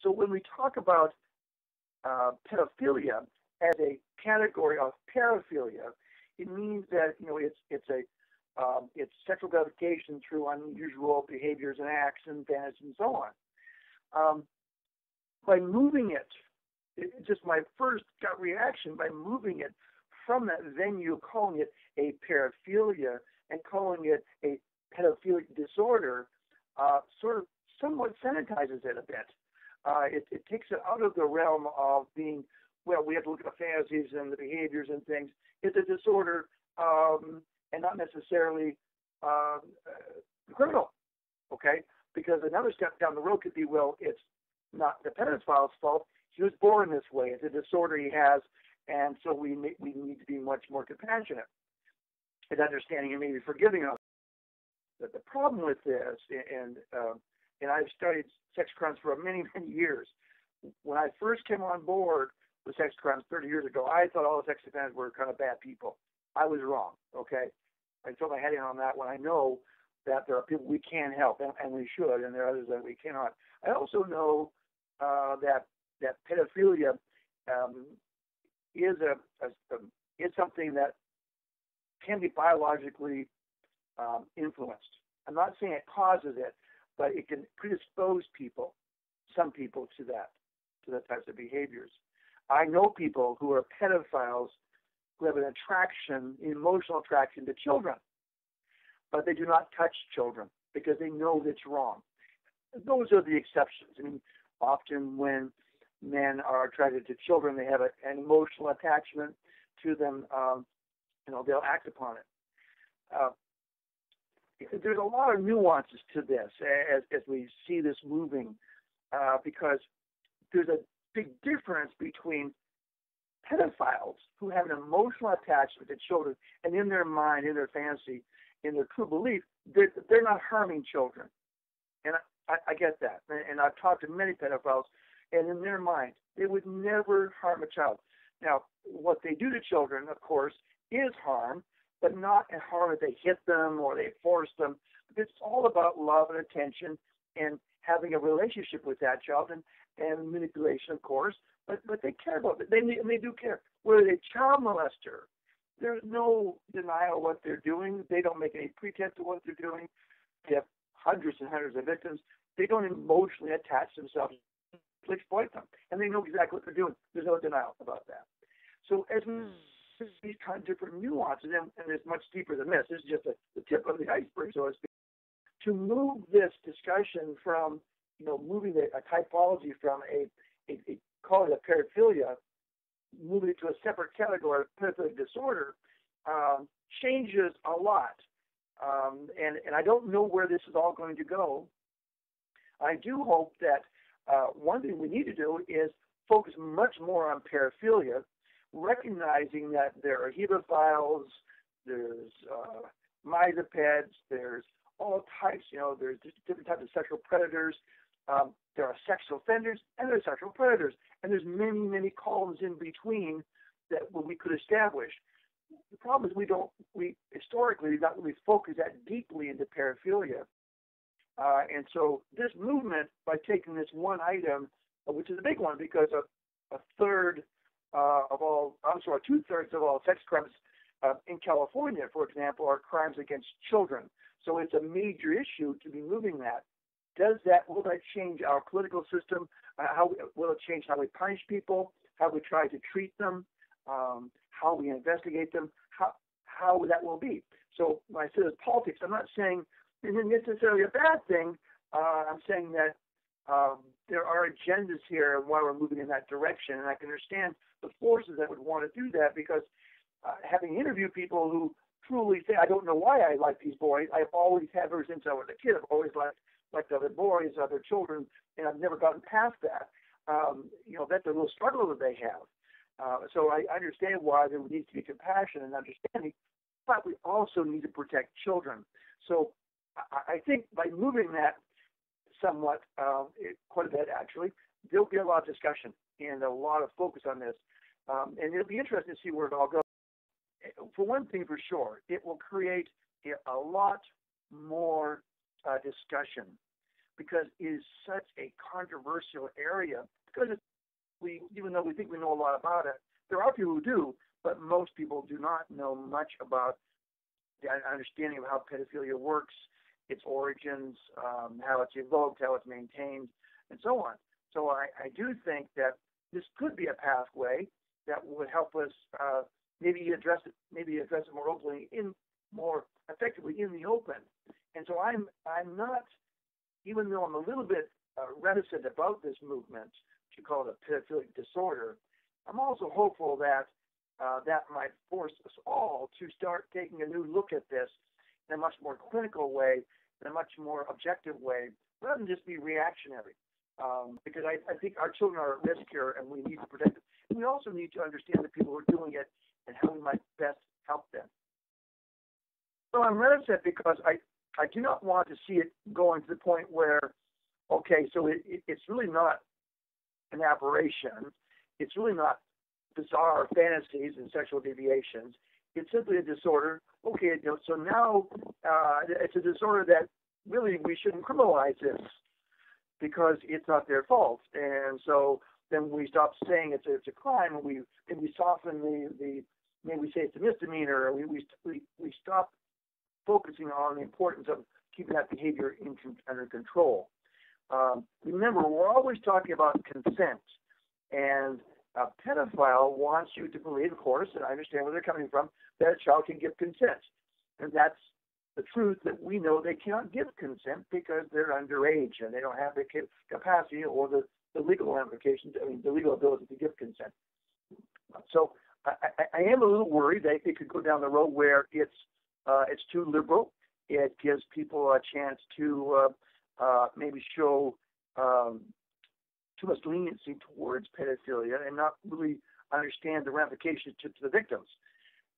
So when we talk about pedophilia as a category of paraphilia, it means that it's sexual gratification through unusual behaviors and acts and fantasies and so on. By moving it, just my first gut reaction, by moving it from that venue, calling it a paraphilia and calling it a pedophilic disorder, sort of somewhat sanitizes it a bit. It takes it out of the realm of being, well, we have to look at the fantasies and the behaviors and things. It's a disorder and not necessarily criminal, okay? Because another step down the road could be, well, it's not the pedophile's fault. He was born this way. It's a disorder he has, and so we need to be much more compassionate and understanding and maybe forgiving him. But the problem with this, and I've studied sex crimes for many, many years. When I first came on board with sex crimes 30 years ago, I thought all the sex offenders were kind of bad people. I was wrong, okay? I throw my head in on that when I know that there are people we can help, and we should, and there are others that we cannot. I also know that pedophilia is something that can be biologically influenced. I'm not saying it causes it, but it can predispose people, some people, to that types of behaviors. I know people who are pedophiles who have an attraction, emotional attraction to children, but they do not touch children because they know that's wrong. Those are the exceptions. I mean, often when men are attracted to children, they have an emotional attachment to them. They'll act upon it. There's a lot of nuances to this as we see this moving, because there's a big difference between pedophiles who have an emotional attachment to children, and in their mind, in their fantasy, in their true belief, they're not harming children. And I get that. And I've talked to many pedophiles, and in their mind, they would never harm a child. Now, what they do to children, of course, is harm, but not a harm that they hit them or they force them. It's all about love and attention and having a relationship with that child and manipulation, of course. But they care about it. They do care. Whether they child molester, there's no denial of what they're doing. They don't make any pretense to what they're doing. They have hundreds and hundreds of victims. They don't emotionally attach themselves to exploit them. And they know exactly what they're doing. There's no denial about that. So as we see these kind of different nuances, and it's much deeper than this. This is just the tip of the iceberg, so to speak. To move this discussion from, moving a typology from a call it a paraphilia, moving it to a separate category of pedophilic disorder, changes a lot. And I don't know where this is all going to go. I do hope that one thing we need to do is focus much more on paraphilia, recognizing that there are hebephiles, there's misopeds, there's all types, there's different types of sexual predators. There are sexual offenders and there are sexual predators. And there's many, many columns in between that we could establish. The problem is we historically did not really focus that deeply into paraphilia. And so this movement, by taking this one item, which is a big one because two-thirds of all sex crimes in California, for example, are crimes against children. So it's a major issue to be moving that. Will that change our political system? Will it change how we punish people, how we try to treat them, how we investigate them, how that will be? So when I say it's politics, I'm not saying it's necessarily a bad thing. I'm saying that there are agendas here and why we're moving in that direction, and I can understand the forces that would want to do that because having interviewed people who truly say, I don't know why I like these boys. I've always had ever since I was a kid. I've always liked other boys, other children, and I've never gotten past that. That's a real struggle that they have. So I understand why there needs to be compassion and understanding, but we also need to protect children. So I think by moving that somewhat, quite a bit actually, there'll be a lot of discussion and a lot of focus on this. And it'll be interesting to see where it all goes. For one thing for sure, it will create a lot more discussion because it is such a controversial area. Because even though we think we know a lot about it, there are people who do, but most people do not know much about the understanding of how pedophilia works, its origins, how it's evoked, how it's maintained, and so on. So I do think that this could be a pathway that would help us maybe address it more openly, more effectively in the open. And so I'm not, even though I'm a little bit reticent about this movement, which you call it a pedophilic disorder, I'm also hopeful that that might force us all to start taking a new look at this in a much more clinical way, in a much more objective way, rather than just be reactionary. Because I think our children are at risk here, and we need to protect them. And we also need to understand the people who are doing it and how we might best help them. So I'm reticent because I do not want to see it going to the point where, okay, so it's really not an aberration. It's really not bizarre fantasies and sexual deviations. It's simply a disorder. Okay, so now it's a disorder that really we shouldn't criminalize this because it's not their fault. And so then we stop saying it's a crime, and we soften maybe we say it's a misdemeanor, or we stop focusing on the importance of keeping that behavior under control. Remember, we're always talking about consent, and a pedophile wants you to believe, of course, and I understand where they're coming from, that a child can give consent. And that's the truth, that we know they cannot give consent because they're underage and they don't have the capacity or the legal ramifications, the legal ability to give consent. So I am a little worried that it could go down the road where it's too liberal. It gives people a chance to maybe show too much leniency towards pedophilia and not really understand the ramifications to the victims.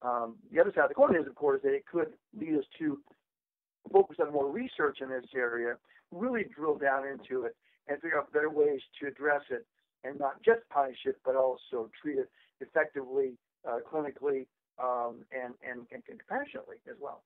The other side of the coin is, of course, that it could lead us to focus on more research in this area, really drill down into it, and figure out better ways to address it, and not just punish it, but also treat it effectively, clinically, and compassionately as well.